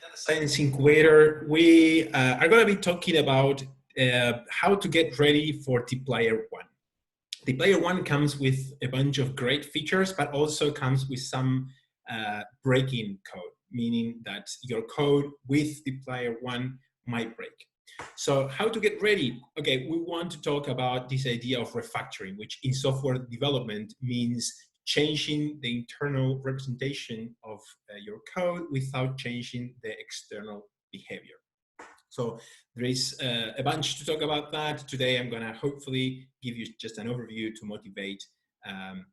Data Science Incubator, we are going to be talking about how to get ready for dplyr 1. dplyr 1 comes with a bunch of great features, but also comes with some breaking code, meaning that your code with dplyr 1 might break. So how to get ready? Okay, we want to talk about this idea of refactoring, which in software development means changing the internal representation of your code without changing the external behavior. So there is a bunch to talk about that. Today I'm going to hopefully give you just an overview to motivate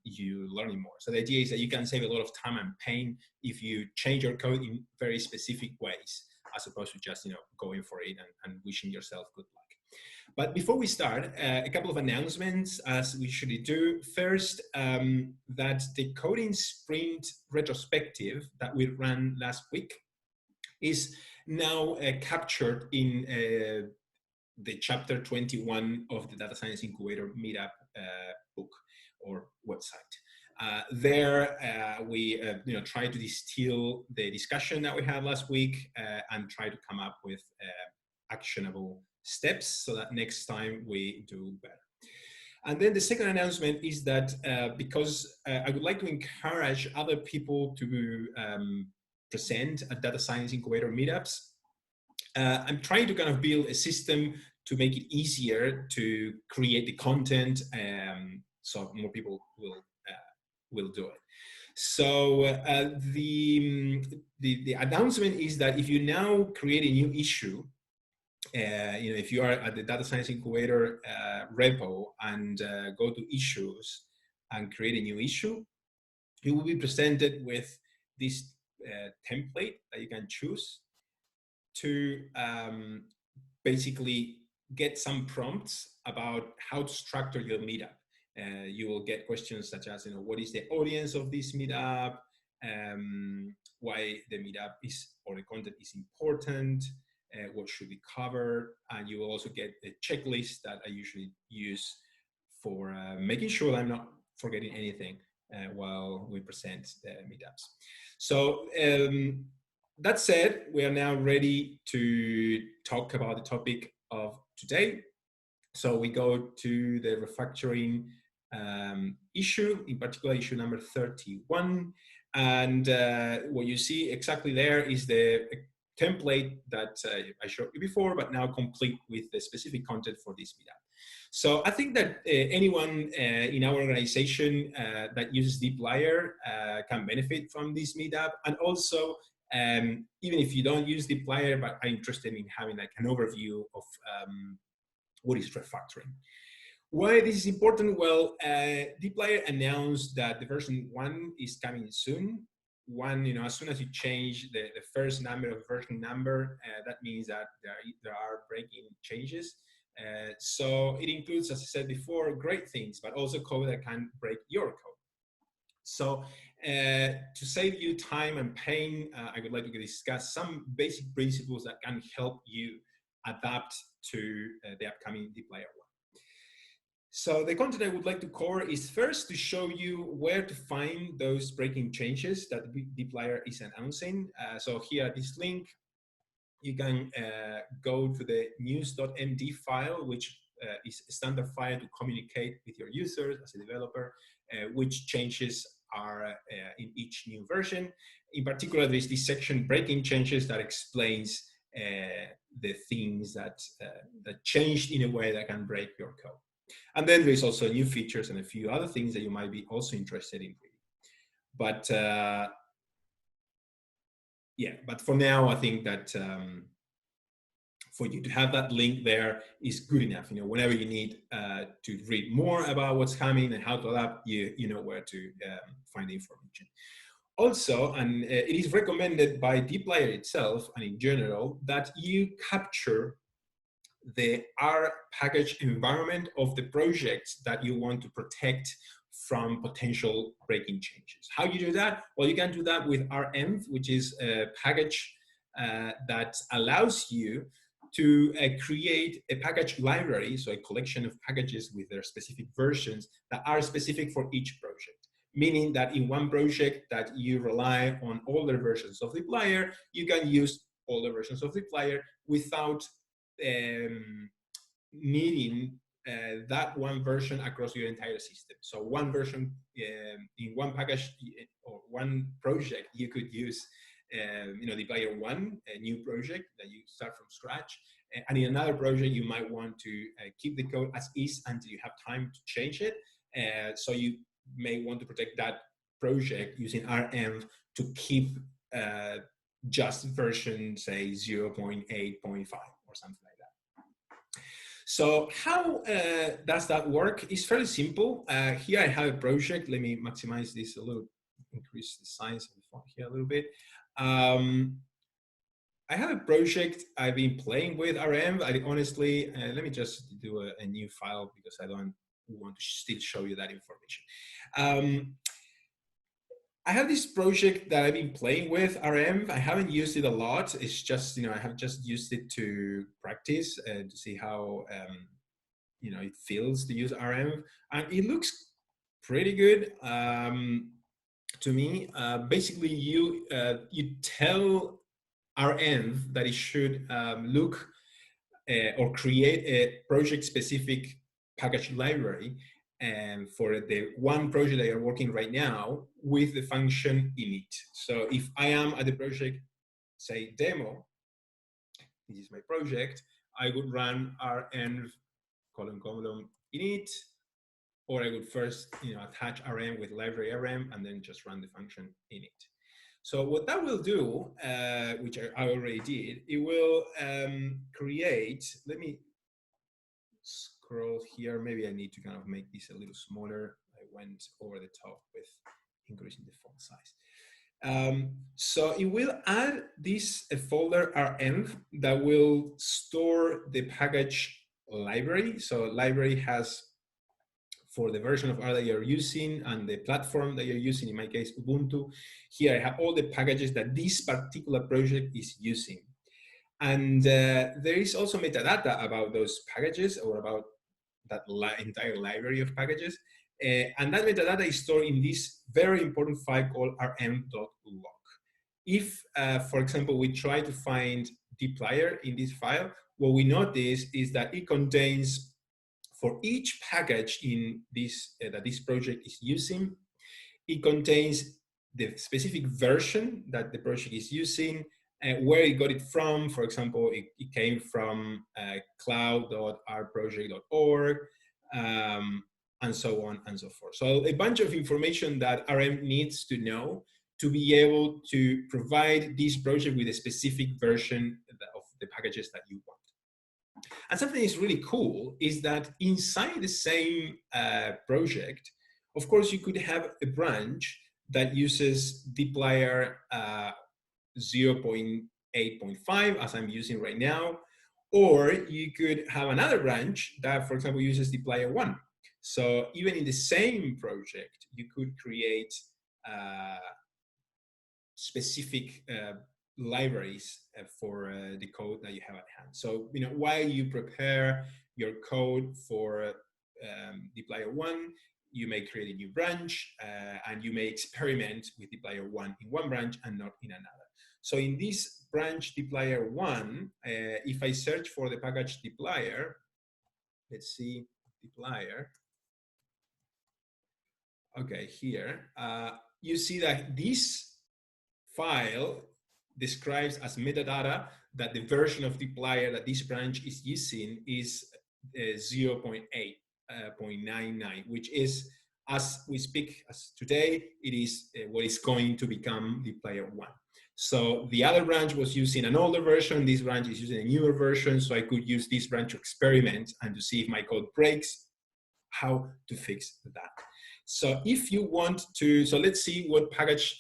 you learning more. So the idea is that you can save a lot of time and pain if you change your code in very specific ways, as opposed to just going for it and wishing yourself good luck. But before we start, a couple of announcements, as we usually do. First, that the coding sprint retrospective that we ran last week is now captured in the chapter 21 of the Data Science Incubator Meetup book or website. There we try to distill the discussion that we had last week and try to come up with actionable steps so that next time we do better. And then the second announcement is that because I would like to encourage other people to present at Data Science Incubator meetups, I'm trying to kind of build a system to make it easier to create the content so more people will do it. So the announcement is that if you now create a new issue, if you are at the Data Science Incubator repo and go to issues and create a new issue, you will be presented with this template that you can choose to basically get some prompts about how to structure your meetup. You will get questions such as, what is the audience of this meetup, why the meetup is or the content is important, what should be covered, and you will also get a checklist that I usually use for making sure I'm not forgetting anything while we present the meetups. So that said, we are now ready to talk about the topic of today. So we go to the refactoring issue, in particular issue number 31. And what you see exactly there is the template that I showed you before, but now complete with the specific content for this meetup. So I think that anyone in our organization that uses dplyr can benefit from this meetup. And also, even if you don't use dplyr, but are interested in having like an overview of what is refactoring. Why this is important? Well, dplyr announced that the version 1 is coming soon. As soon as you change the first number of version number, that means that there are breaking changes. So it includes, as I said before, great things, but also code that can break your code. So to save you time and pain, I would like to discuss some basic principles that can help you adapt to the upcoming dplyr 1. So the content I would like to cover is first to show you where to find those breaking changes that dplyr is announcing. So here at this link, you can go to the news.md file, which is a standard file to communicate with your users as a developer, which changes are in each new version. In particular, there's this section, breaking changes, that explains the things that changed in a way that can break your code. And then there's also new features and a few other things that you might be also interested in reading. But but for now, I think that for you to have that link there is good enough. Whenever you need to read more about what's coming and how to adapt, you know where to find the information. Also, and it is recommended by dplyr itself and in general, that you capture the R package environment of the projects that you want to protect from potential breaking changes. How you do that? Well, you can do that with renv, which is a package that allows you to create a package library, so a collection of packages with their specific versions that are specific for each project. Meaning that in one project that you rely on older versions of dplyr, you can use older versions of dplyr without needing that one version across your entire system. So one version in one package or one project, you could use dplyr 1, a new project that you start from scratch. And in another project, you might want to keep the code as is until you have time to change it. So you may want to protect that project using rm to keep just version, say, 0.8.5 or something like that. So how does that work? It's fairly simple. Here I have a project. Let me maximize this a little, increase the size of the font here a little bit. I have a project I've been playing with RM. I honestly, let me just do a new file because I don't want to still show you that information. I have this project that I've been playing with RM. I haven't used it a lot. It's just, I have just used it to practice to see how, it feels to use RM. And it looks pretty good to me. Basically, you tell RM that it should look or create a project-specific package library for the one project that you're working right now with the function init. So if I am at the project, say demo, this is my project, I would run rn : init, or I would first attach rm with library rm and then just run the function init. So what that will do, which I already did, it will create, let me scroll here. Maybe I need to kind of make this a little smaller. I went over the top with increasing the font size. So it will add this folder rm that will store the package library. So library has, for the version of R that you're using and the platform that you're using, in my case, Ubuntu, here I have all the packages that this particular project is using. And there is also metadata about those packages or about that entire library of packages. And that metadata is stored in this very important file called rm.log. If, for example, we try to find dplyr in this file, what we notice is that it contains, for each package in this that this project is using, it contains the specific version that the project is using, where it got it from. For example, it came from cloud.rproject.org, and so on and so forth. So a bunch of information that RM needs to know to be able to provide this project with a specific version of the packages that you want. And something that's really cool is that inside the same project, of course, you could have a branch that uses dplyr 0.8.5, as I'm using right now, or you could have another branch that, for example, uses dplyr 1. So even in the same project, you could create specific libraries for the code that you have at hand. So, while you prepare your code for dplyr 1, you may create a new branch and you may experiment with dplyr 1 in one branch and not in another. So in this branch dplyr 1, if I search for the package dplyr, let's see, dplyr. Okay, here, you see that this file describes as metadata that the version of dplyr that this branch is using is 0.8.99, which is, as we speak as today, it is what is going to become dplyr 1. So the other branch was using an older version, this branch is using a newer version, so I could use this branch to experiment and to see if my code breaks, how to fix that. So if you want to, so let's see what package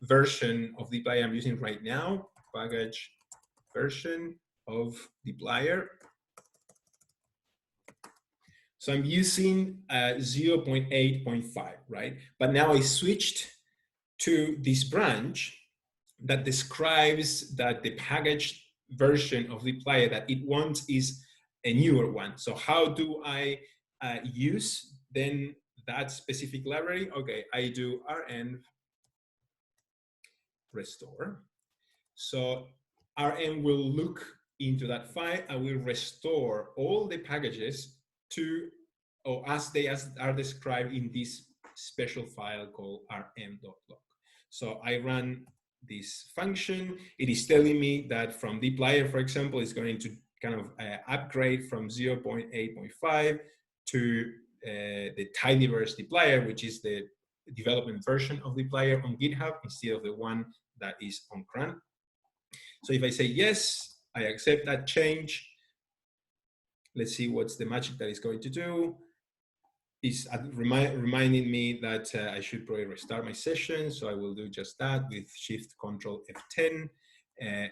version of dplyr I'm using right now. Package version of dplyr. So I'm using 0.8.5, right? But now I switched to this branch that describes that the package version of dplyr that it wants is a newer one. So how do I use then that specific library? Okay, I do rn restore. So RM will look into that file and will restore all the packages to, or as they are described in this special file called rm.log. So I run this function. It is telling me that from dplyr, for example, is going to kind of upgrade from 0.8.5 to the tidyverse dplyr, which is the development version of dplyr on GitHub instead of the one that is on CRAN. So if I say yes, I accept that change. Let's see what's the magic that is going to do. It's reminding me that I should probably restart my session. So I will do just that with Shift Control F10.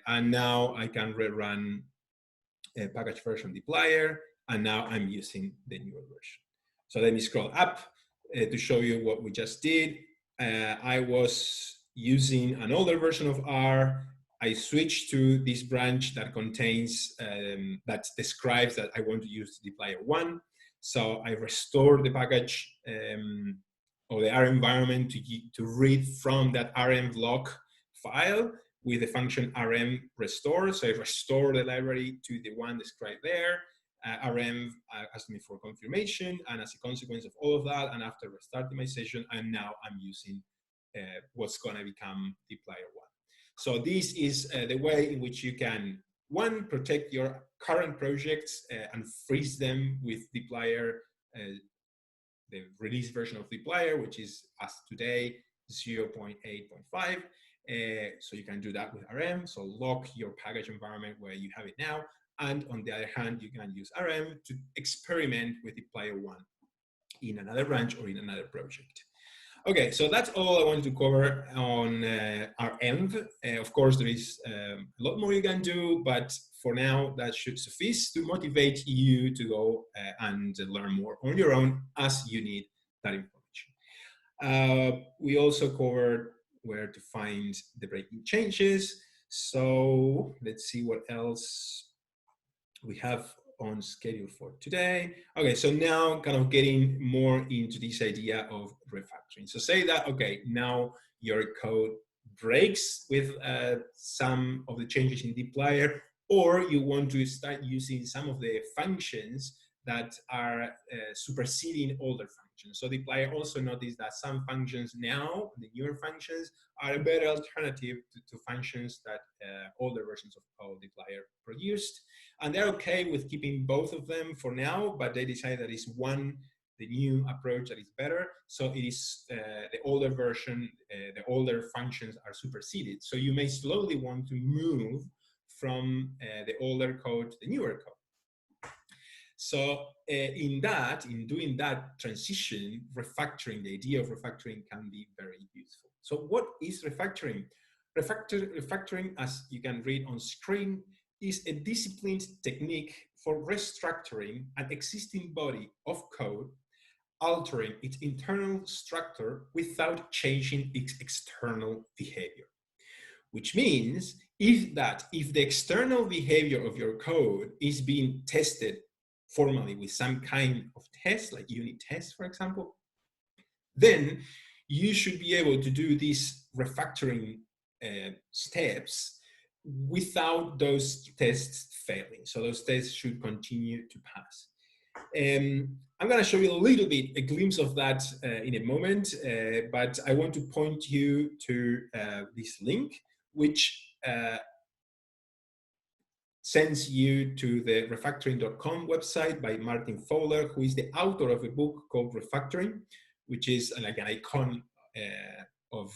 And now I can rerun package version dplyr. And now I'm using the newer version. So let me scroll up to show you what we just did. I was using an older version of R. I switched to this branch that contains, that describes that I want to use dplyr 1. So I restored the package or the R environment to read from that RM block file with the function rm restore. So I restore the library to the one described there. RM asked me for confirmation, and as a consequence of all of that, and after restarting my session, I'm using what's going to become dplyr 1. So this is the way in which you can, one, protect your current projects and freeze them with dplyr, the release version of dplyr, which is as today 0.8.5. So you can do that with RM. So lock your package environment where you have it now. And on the other hand, you can use RM to experiment with dplyr 1 in another branch or in another project. Okay, so that's all I wanted to cover on RM. Of course, there is a lot more you can do, but for now, that should suffice to motivate you to go and learn more on your own as you need that information. We also covered where to find the breaking changes. So let's see what else we have on schedule for today. Okay, so now kind of getting more into this idea of refactoring. So say that, okay, now your code breaks with some of the changes in dplyr, or you want to start using some of the functions that are superseding older functions. So dplyr also noticed that some functions now, the newer functions, are a better alternative to functions that older versions of dplyr produced. And they're okay with keeping both of them for now, but they decide that it's one, the new approach that is better. So it is the older version, the older functions are superseded. So you may slowly want to move from the older code to the newer code. So in doing that transition, refactoring, the idea of refactoring can be very useful. So what is refactoring? Refactoring, as you can read on screen, is a disciplined technique for restructuring an existing body of code, altering its internal structure without changing its external behavior. Which means if the external behavior of your code is being tested formally with some kind of test, like unit tests, for example, then you should be able to do these refactoring steps without those tests failing. So those tests should continue to pass. I'm going to show you a little bit, a glimpse of that in a moment, but I want to point you to this link, which sends you to the refactoring.com website by Martin Fowler, who is the author of a book called Refactoring, which is like an icon of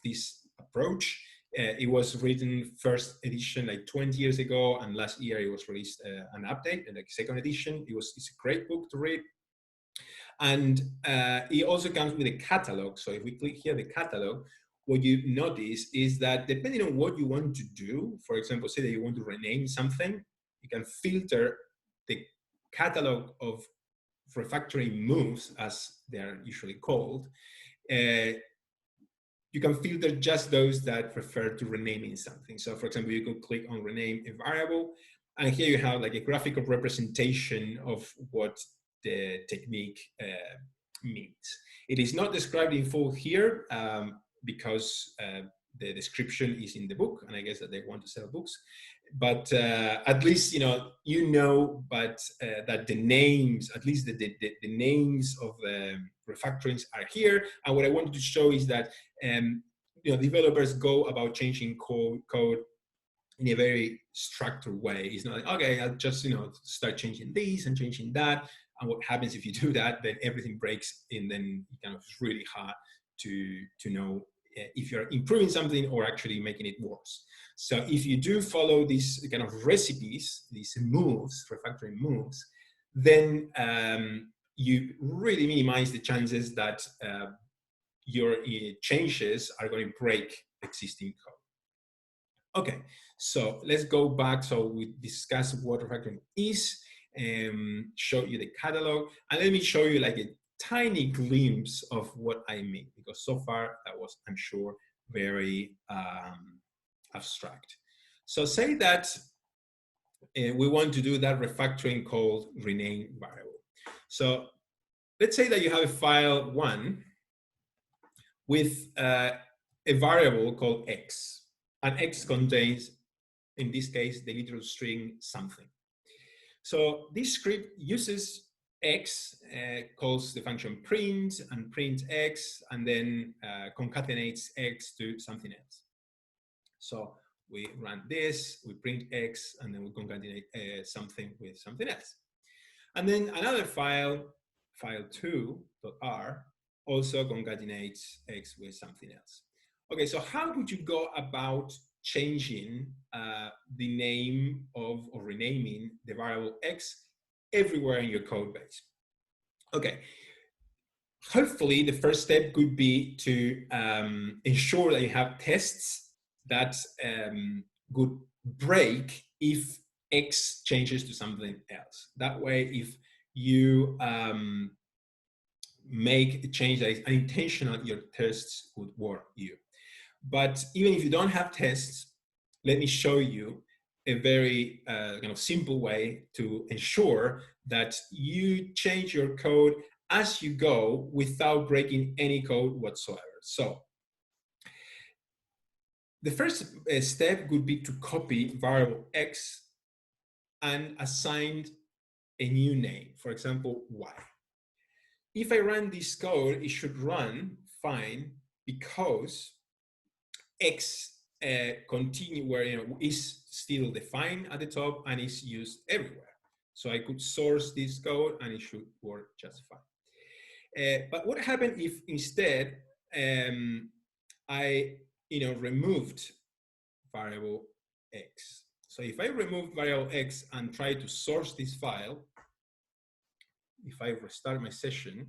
this approach. It was written first edition like 20 years ago, and last year it was released an update, like second edition. It's a great book to read. And it also comes with a catalog. So if we click here, the catalog, what you notice is that depending on what you want to do, for example, say that you want to rename something, you can filter the catalog of refactoring moves, as they are usually called. You can filter just those that refer to renaming something. So for example, you could click on rename a variable, and here you have like a graphical representation of what the technique means. It is not described in full here because the description is in the book, and I guess that they want to sell books. But at least but that the names, at least the names of the refactorings are here. And what I wanted to show is that developers go about changing code in a very structured way. It's not like, okay, I'll just start changing this and changing that. And what happens if you do that? Then everything breaks, and then it's really hard to know if you're improving something or actually making it worse. So if you do follow these kind of recipes, these moves, refactoring moves, then you really minimize the chances that your changes are going to break existing code. Okay, so let's go back. So we discussed what refactoring is, show you the catalog, and let me show you like a tiny glimpse of what I mean, because so far that was, I'm sure, very abstract. So say that we want to do that refactoring called rename variable. So let's say that you have a file 1 with a variable called x, and x contains, in this case, the literal string something. So this script uses x, calls the function print, and print x, and then concatenates x to something else. So we run this, we print x, and then we concatenate something with something else. And then another file, file2.r, also concatenates x with something else. Okay, so how would you go about changing the name of, or renaming the variable x everywhere in your code base? Okay, hopefully the first step could be to ensure that you have tests that would break if x changes to something else. That way, if you make a change that is unintentional, your tests would warn you. But even if you don't have tests, let me show you a very kind of simple way to ensure that you change your code as you go without breaking any code whatsoever. So the first step would be to copy variable x and assign a new name, for example, y. If I run this code, it should run fine because x continue where is still defined at the top and is used everywhere. So I could source this code and it should work just fine. But what happened if instead I removed variable x? So if I remove variable x and try to source this file, if I restart my session,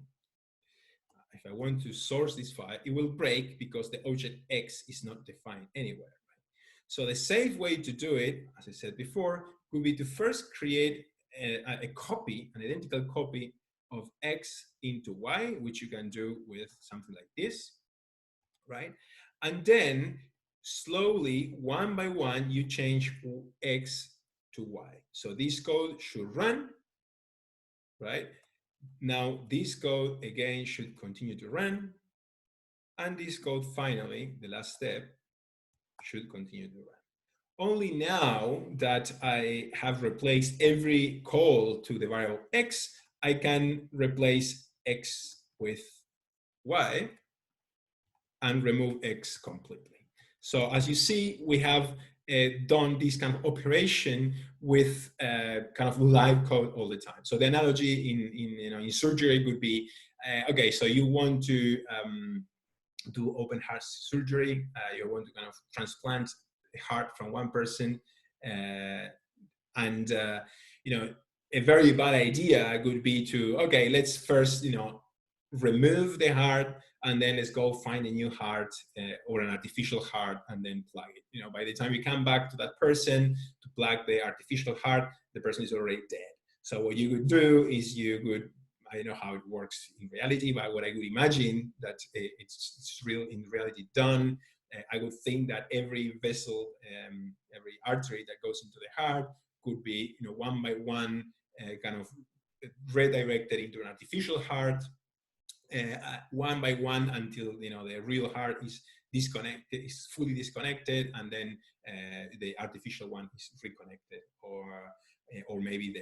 if I want to source this file, it will break because the object x is not defined anywhere. Right? So the safe way to do it, as I said before, would be to first create a copy, an identical copy of x into y, which you can do with something like this, right? And then slowly, one by one, you change x to y. So this code should run, right? Now this code again should continue to run, and this code finally, the last step, should continue to run. Only now that I have replaced every call to the variable x, I can replace x with y and remove x completely. So as you see, we have done this kind of operation with kind of live code all the time. So the analogy in surgery would be, okay, so you want to do open heart surgery. You want to kind of transplant a heart from one person, and a very bad idea would be to, okay, let's first remove the heart, and then let's go find a new heart or an artificial heart and then plug it. By the time you come back to that person to plug the artificial heart, the person is already dead. So what you would do is you would, I don't know how it works in reality, but what I would imagine that it's real in reality done. I would think that every vessel, every artery that goes into the heart could be, one by one, kind of redirected into an artificial heart, one by one, until the real heart is is fully disconnected, and then the artificial one is reconnected, or maybe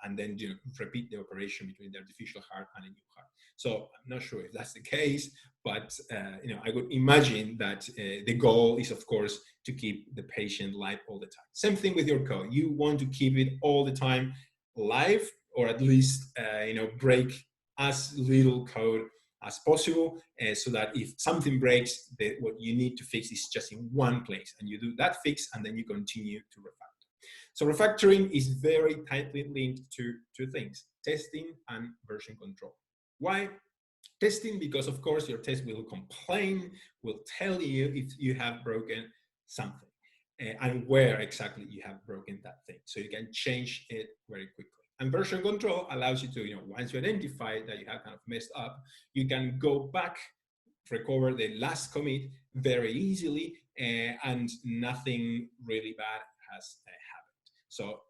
and then repeat the operation between the artificial heart and a new heart. So I'm not sure if that's the case, but I would imagine that the goal is, of course, to keep the patient live all the time. Same thing with your code. You want to keep it all the time live, or at least break as little code as possible, so that if something breaks, what you need to fix is just in one place, and you do that fix, and then you continue to refactor. So refactoring is very tightly linked to two things: testing and version control. Why? Testing, because of course your test will complain, will tell you if you have broken something, and where exactly you have broken that thing, so you can change it very quickly. And version control allows you to, once you identify that you have kind of messed up, you can go back, recover the last commit very easily, and nothing really bad has happened. So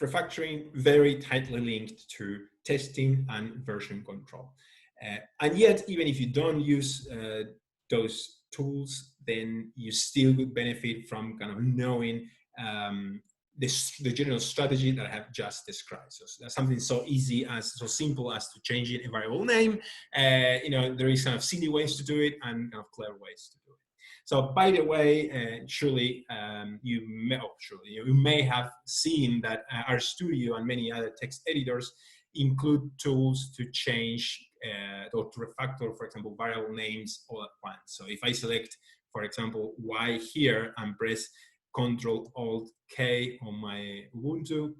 refactoring very tightly linked to testing and version control. And yet, even if you don't use those tools, then you still would benefit from kind of knowing the general strategy that I have just described. So that's something so simple as to changing a variable name. There is kind of silly ways to do it and kind of clever ways to do it. So, by the way, surely you may have seen that RStudio and many other text editors include tools to change or to refactor, for example, variable names all at once. So if I select, for example, Y here and press Ctrl-Alt-K on my Ubuntu,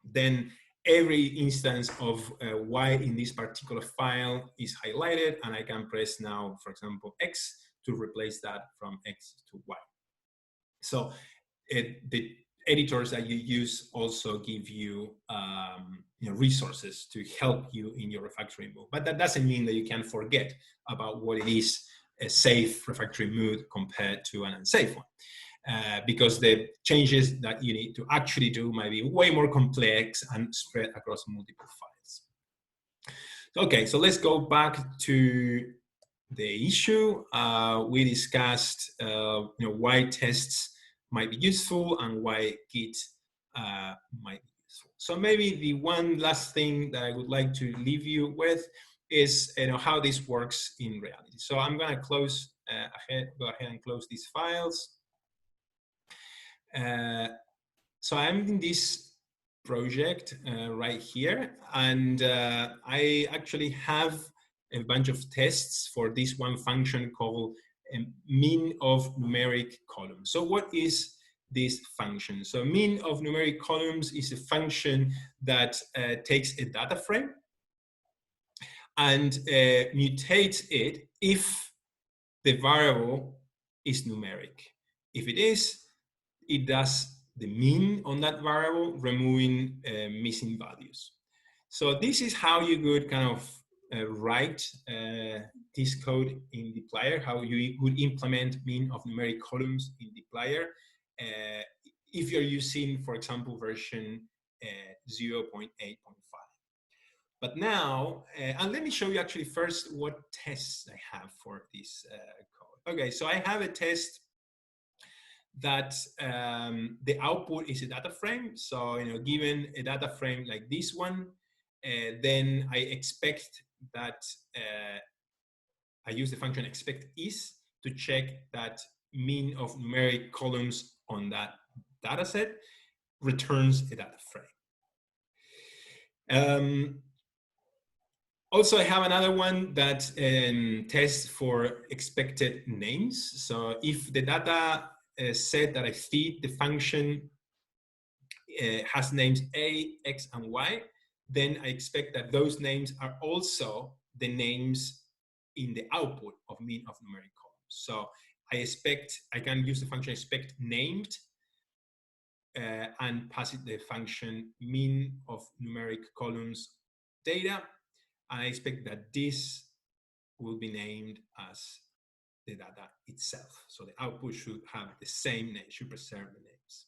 then every instance of Y in this particular file is highlighted, and I can press now, for example, X to replace that from X to Y. So the editors that you use also give you, resources to help you in your refactoring mode. But that doesn't mean that you can forget about what it is a safe refactoring mode compared to an unsafe one. Because the changes that you need to actually do might be way more complex and spread across multiple files. Okay, so let's go back to the issue. We discussed why tests might be useful and why Git might be useful. So maybe the one last thing that I would like to leave you with is how this works in reality. So I'm going to go ahead and close these files. So I'm in this project right here, and I actually have a bunch of tests for this one function called mean of numeric columns. So what is this function? So mean of numeric columns is a function that takes a data frame and mutates it if the variable is numeric. If it is, it does the mean on that variable, removing missing values. So this is how you could kind of write this code in dplyr, how you would implement mean of numeric columns in dplyr if you're using, for example, version 0.8.5. But now, and let me show you actually first what tests I have for this code. Okay, so I have a test that the output is a data frame. So, given a data frame like this one, then I expect that I use the function expect is to check that mean of numeric columns on that data set returns a data frame. Also, I have another one that tests for expected names. So if the data set that I feed the function has names A, X, and Y, then I expect that those names are also the names in the output of mean of numeric columns. So I can use the function expect named and pass it the function mean of numeric columns data, and I expect that this will be named as the data itself. So the output should have the same name, should preserve the names.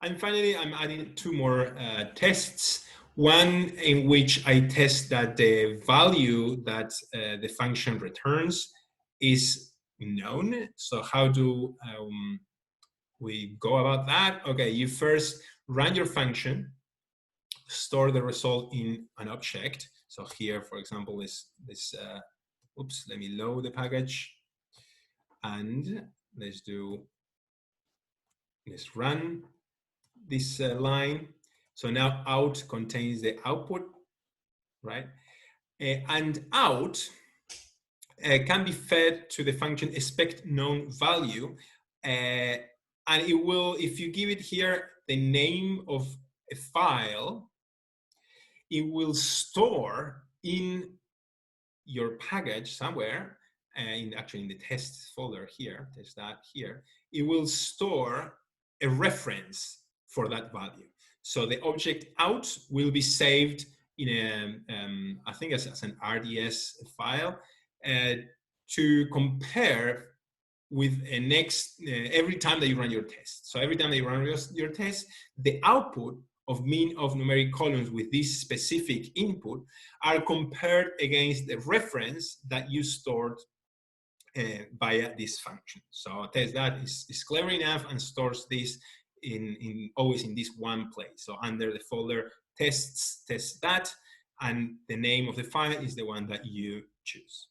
And finally, I'm adding two more tests. One in which I test that the value that the function returns is known. So how do we go about that? Okay, you first run your function, store the result in an object. So here, for example, is this, oops, let me load the package. And let's run this line. So now out contains the output, right? And out can be fed to the function expect known value. And it will, if you give it here the name of a file, it will store in your package somewhere, actually in the test folder here, test that here, it will store a reference for that value. So the object out will be saved in a, I think as an RDS file to compare with a next, every time that you run your test. So every time that you run your test, the output of mean of numeric columns with this specific input are compared against the reference that you stored via this function. So test that is clever enough and stores this always in this one place. So under the folder tests, test that, and the name of the file is the one that you choose.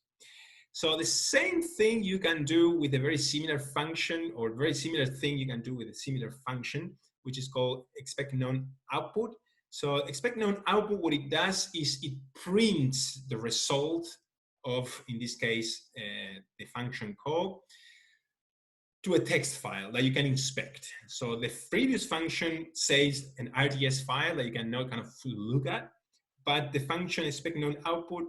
So the same thing you can do with a very similar function, or very similar thing you can do with a similar function, which is called expect known output. So expect known output, what it does is it prints the result of, in this case, the function call to a text file that you can inspect. So the previous function says an RDS file that you can now kind of look at, but the function expect known output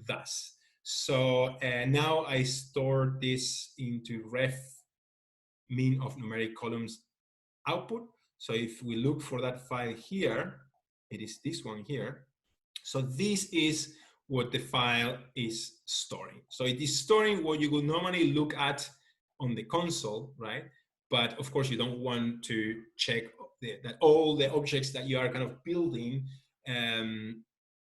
does. So now I store this into ref mean of numeric columns output. So if we look for that file here, it is this one here. So this is what the file is storing. So it is storing what you would normally look at on the console, right? But of course, you don't want to check that all the objects that you are kind of building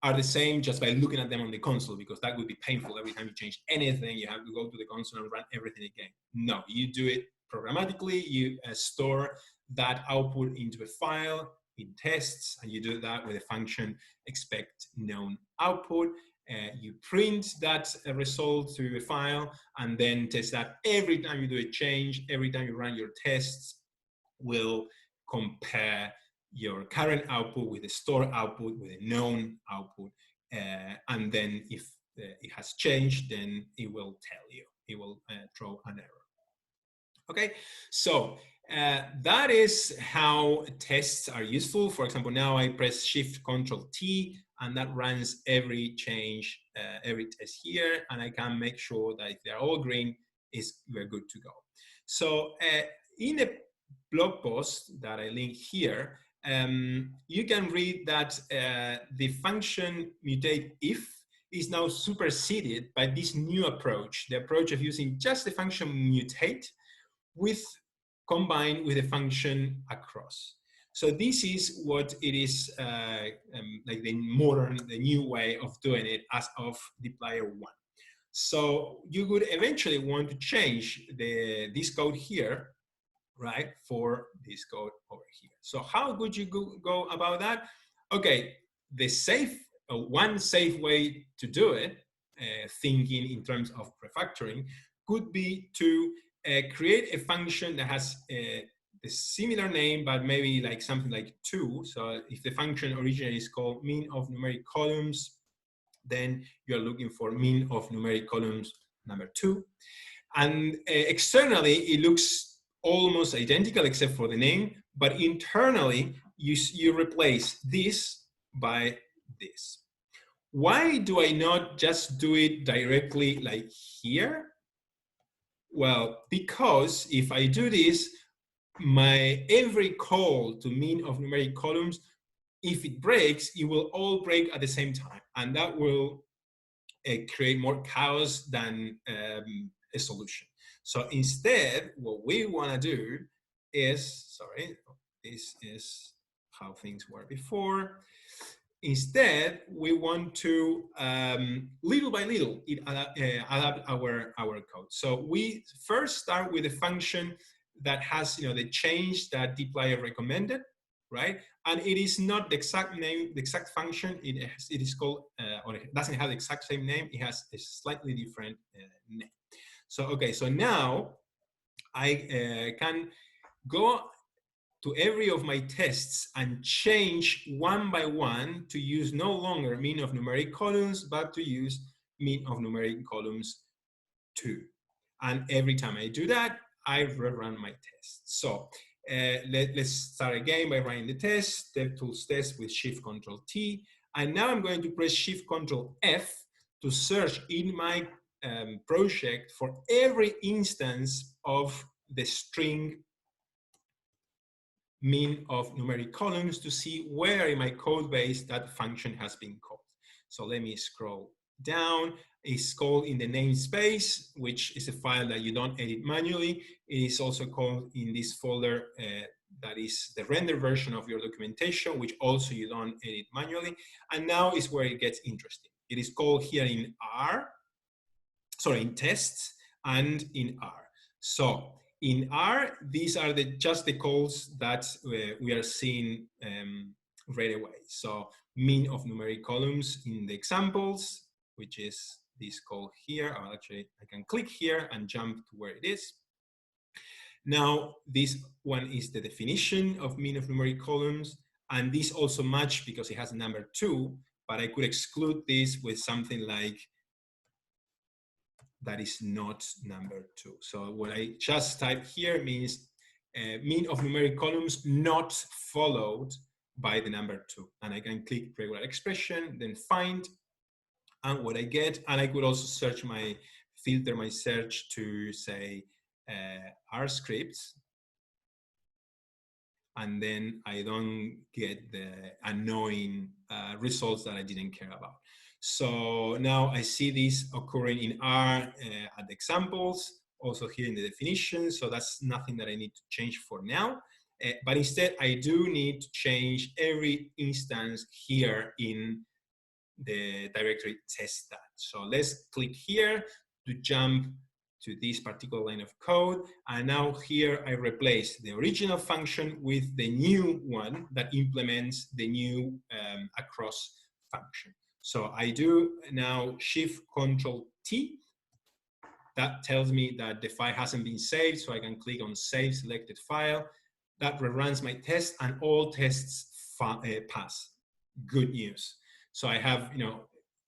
are the same just by looking at them on the console, because that would be painful. Every time you change anything, you have to go to the console and run everything again. No, you do it programmatically. You store that output into a file in tests, and you do that with a function expect known output. You print that result to a file and then test that. Every time you do a change, every time you run your tests, will compare your current output with the stored output, with a known output. And then if it has changed, then it will tell you, it will throw an error. Okay, so that is how tests are useful. For example, now I press Shift Control T, and that runs every change, every test here, and I can make sure that if they're all green, we're good to go. So in a blog post that I link here, you can read that the function mutate if is now superseded by this new approach, the approach of using just the function mutate combined with a function across. So this is what it is like the new way of doing it as of dplyr 1. So you would eventually want to change this code here, right, for this code over here. So how would you go about that? Okay, the one safe way to do it, thinking in terms of refactoring, could be to create a function that has a similar name, but maybe like something like 2. So if the function originally is called mean of numeric columns, then you're looking for mean of numeric columns number 2. And externally, it looks almost identical except for the name, but internally, you replace this by this. Why do I not just do it directly like here? Well, because if I do this, every call to mean of numeric columns, if it breaks, it will all break at the same time, and that will create more chaos than a solution. So instead, what we want to do is, sorry, this is how things were before. instead, we want to, little by little, adapt our code. So we first start with a function that has, the change that dplyr recommended, right? And it is not the exact name, the exact function. It is called, or it doesn't have the exact same name. It has a slightly different name. So, okay, so now I can go to every of my tests and change one by one to use no longer mean of numeric columns, but to use mean of numeric columns 2. And every time I do that, I rerun my test. So let's start again by running the test, DevTools test with Shift-Control-T. And now I'm going to press Shift-Control-F to search in my project for every instance of the string mean of numeric columns to see where in my code base that function has been called. So let me scroll down. It's called in the namespace, which is a file that you don't edit manually. It is also called in this folder that is the render version of your documentation, which also you don't edit manually. And now is where it gets interesting. It is called here in R, sorry, in tests and in R. So in R, these are just the calls that we are seeing right away. So mean of numeric columns in the examples, which is this call here. Actually, I can click here and jump to where it is. Now, this one is the definition of mean of numeric columns. And this also match because it has a number 2, but I could exclude this with something like that is not number 2. So what I just type here means mean of numeric columns not followed by the number 2. And I can click regular expression, then find, and what I get, and I could also filter my search to say R scripts, and then I don't get the annoying results that I didn't care about. So now I see this occurring in R at the examples, also here in the definition. So that's nothing that I need to change for now. But instead, I do need to change every instance here in the directory test that. So let's click here to jump to this particular line of code. And now here I replace the original function with the new one that implements the new across function. So I do now Shift-Control-T. That tells me that the file hasn't been saved, so I can click on Save Selected File. That reruns my test, and all tests pass. Good news. So I have,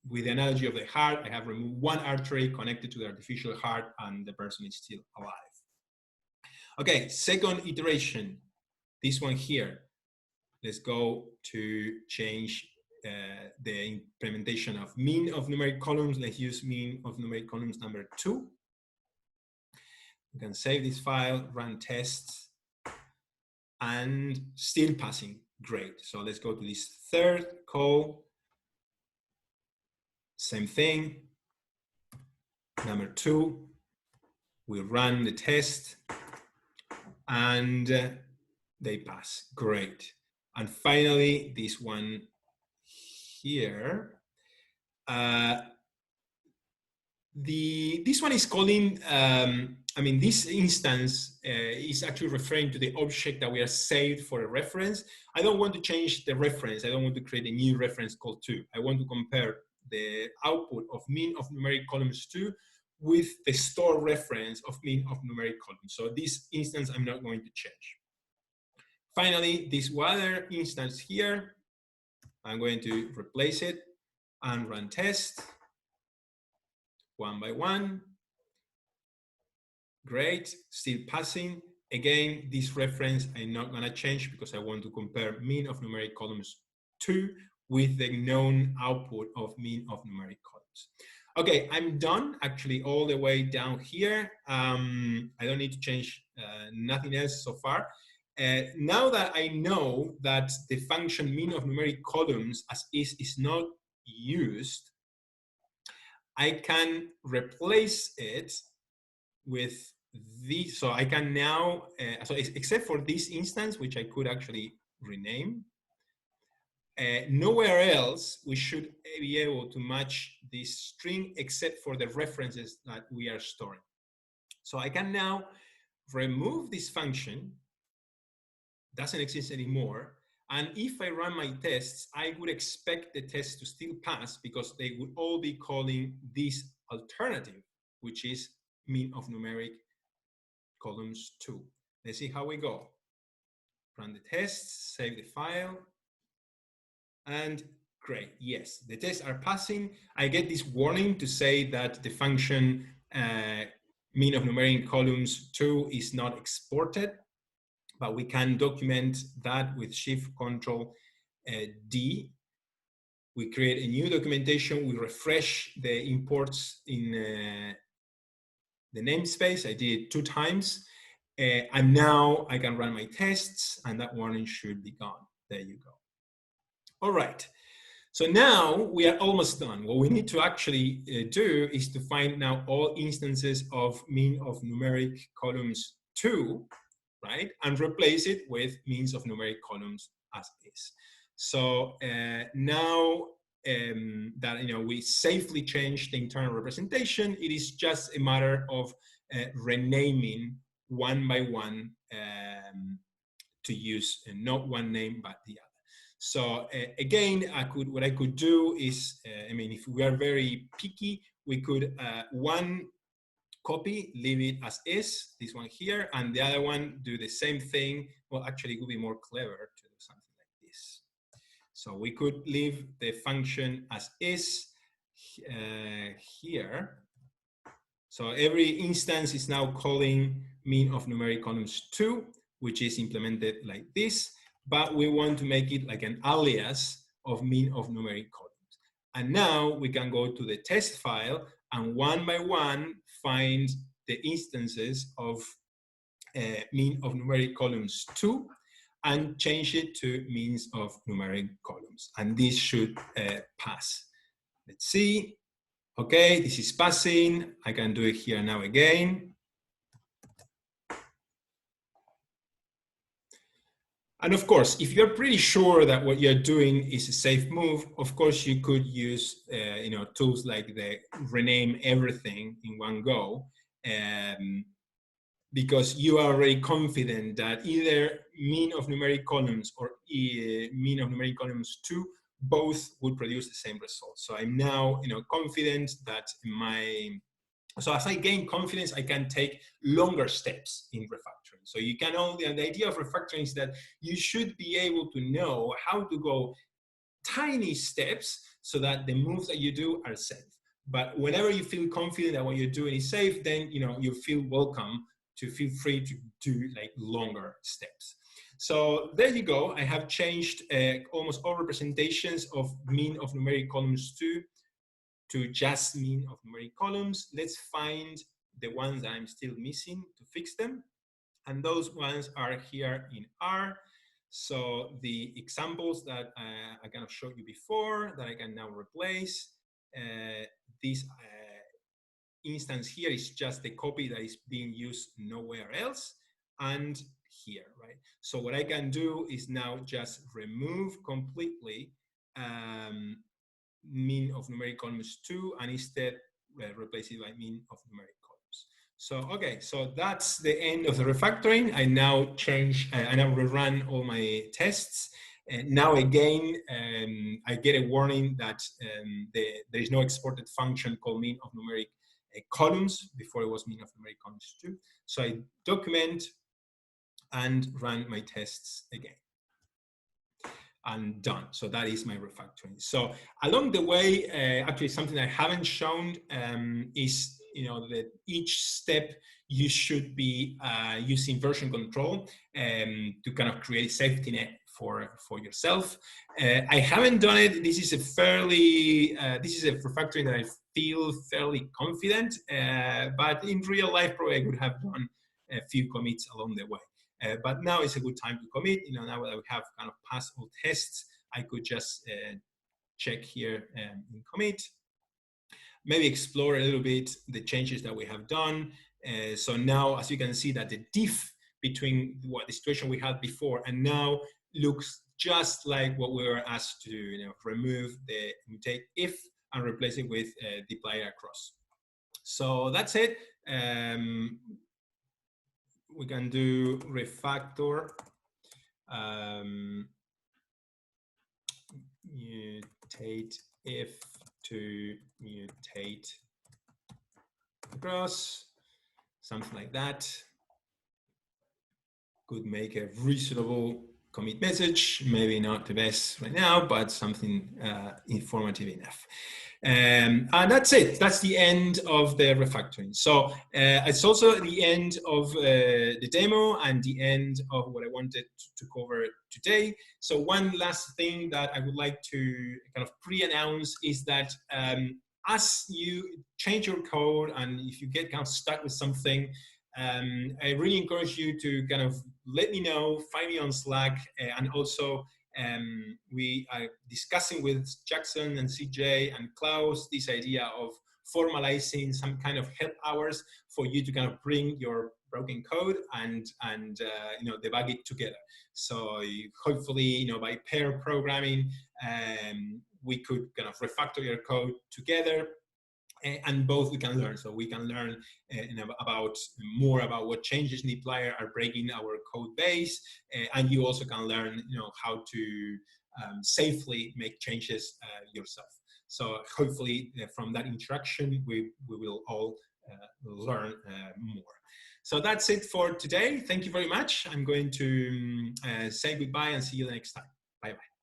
with the analogy of the heart, I have removed one artery connected to the artificial heart, and the person is still alive. Okay, second iteration, this one here. Let's go to change the implementation of mean of numeric columns. Let's use mean of numeric columns number 2. You can save this file, run tests, and still passing. Great. So let's go to this third call. Same thing. Number 2, we run the test, and they pass. Great. And finally, this one here. This one is calling, this instance is actually referring to the object that we are saved for a reference. I don't want to change the reference. I don't want to create a new reference called 2. I want to compare the output of mean of numeric columns 2 with the store reference of mean of numeric columns. So this instance, I'm not going to change. Finally, this other instance here, I'm going to replace it and run test one by one. Great, still passing. Again, this reference I'm not going to change because I want to compare mean of numeric columns 2 with the known output of mean of numeric columns. Okay, I'm done actually all the way down here. I don't need to change nothing else so far. Now that I know that the function mean of numeric columns as is not used, I can replace it with this. So I can now, so except for this instance, which I could actually rename, Nowhere else we should be able to match this string except for the references that we are storing. So I can now remove this function, doesn't exist anymore. And if I run my tests, I would expect the tests to still pass because they would all be calling this alternative, which is mean of numeric columns 2. Let's see how we go. Run the tests, save the file, and great, yes, the tests are passing. I get this warning to say that the function mean of numeric columns 2 is not exported, but we can document that with Shift-Control-D. We create a new documentation, we refresh the imports in the namespace. I did it 2 times. And now I can run my tests and that warning should be gone. There you go. All right. So now we are almost done. What we need to actually do is to find now all instances of mean of numeric columns 2, right? And replace it with means of numeric columns as is. So now that we safely changed the internal representation, it is just a matter of renaming one by one to use not one name but the other. So again, what I could do is, if we are very picky, we could one copy, leave it as is, this one here, and the other one do the same thing. Well, actually, it would be more clever to do something like this. So we could leave the function as is here. So every instance is now calling mean of numeric columns 2, which is implemented like this, but we want to make it like an alias of mean of numeric columns. And now we can go to the test file and one by one find the instances of mean of numeric columns 2 and change it to means of numeric columns. And this should pass. Let's see. Okay, this is passing. I can do it here now again. And of course, if you're pretty sure that what you're doing is a safe move, of course, you could use tools like the rename everything in one go, because you are already confident that either mean of numeric columns or mean of numeric columns 2 both would produce the same result. So I'm now confident that so as I gain confidence, I can take longer steps in refactoring. So you can only, and the idea of refactoring is that you should be able to know how to go tiny steps so that the moves that you do are safe. But whenever you feel confident that what you're doing is safe, then you feel welcome to feel free to do like longer steps. So there you go. I have changed almost all representations of mean of numeric columns 2 to just mean of numeric columns. Let's find the ones that I'm still missing to fix them. And those ones are here in R. So the examples that I kind of showed you before that I can now replace, this instance here is just the copy that is being used nowhere else, and here, right? So what I can do is now just remove completely mean of numeric columns 2 and instead replace it by mean of numeric columns. So, okay, so that's the end of the refactoring. I now rerun all my tests. And now again, I get a warning that there is no exported function called mean of numeric columns. Before it was mean of numeric columns 2. So I document and run my tests again. And done. So that is my refactoring. So along the way, actually something I haven't shown is that each step you should be using version control to kind of create a safety net for yourself. I haven't done it. This is a refactoring that I feel fairly confident, but in real life probably I would have done a few commits along the way. But now is a good time to commit. Now that we have kind of passed all tests, I could just check here in commit. Maybe explore a little bit the changes that we have done. So now, as you can see, that the diff between what the situation we had before and now looks just like what we were asked to do, remove the mutate if and replace it with dplyr across. So that's it. We can do refactor, mutate if to mutate across, something like that. Could make a reasonable commit message, maybe not the best right now, but something informative enough. And that's it. That's the end of the refactoring. So it's also the end of the demo and the end of what I wanted to cover today. So one last thing that I would like to kind of pre-announce is that as you change your code and if you get kind of stuck with something, I really encourage you to kind of let me know, find me on Slack, and also we are discussing with Jackson and CJ and Klaus this idea of formalizing some kind of help hours for you to kind of bring your broken code and debug it together. So hopefully, by pair programming, we could kind of refactor your code together. And both we can learn. So we can learn more about what changes in dplyr are breaking our code base, and you also can learn, how to safely make changes yourself. So hopefully, from that interaction, we will all learn more. So that's it for today. Thank you very much. I'm going to say goodbye and see you next time. Bye bye.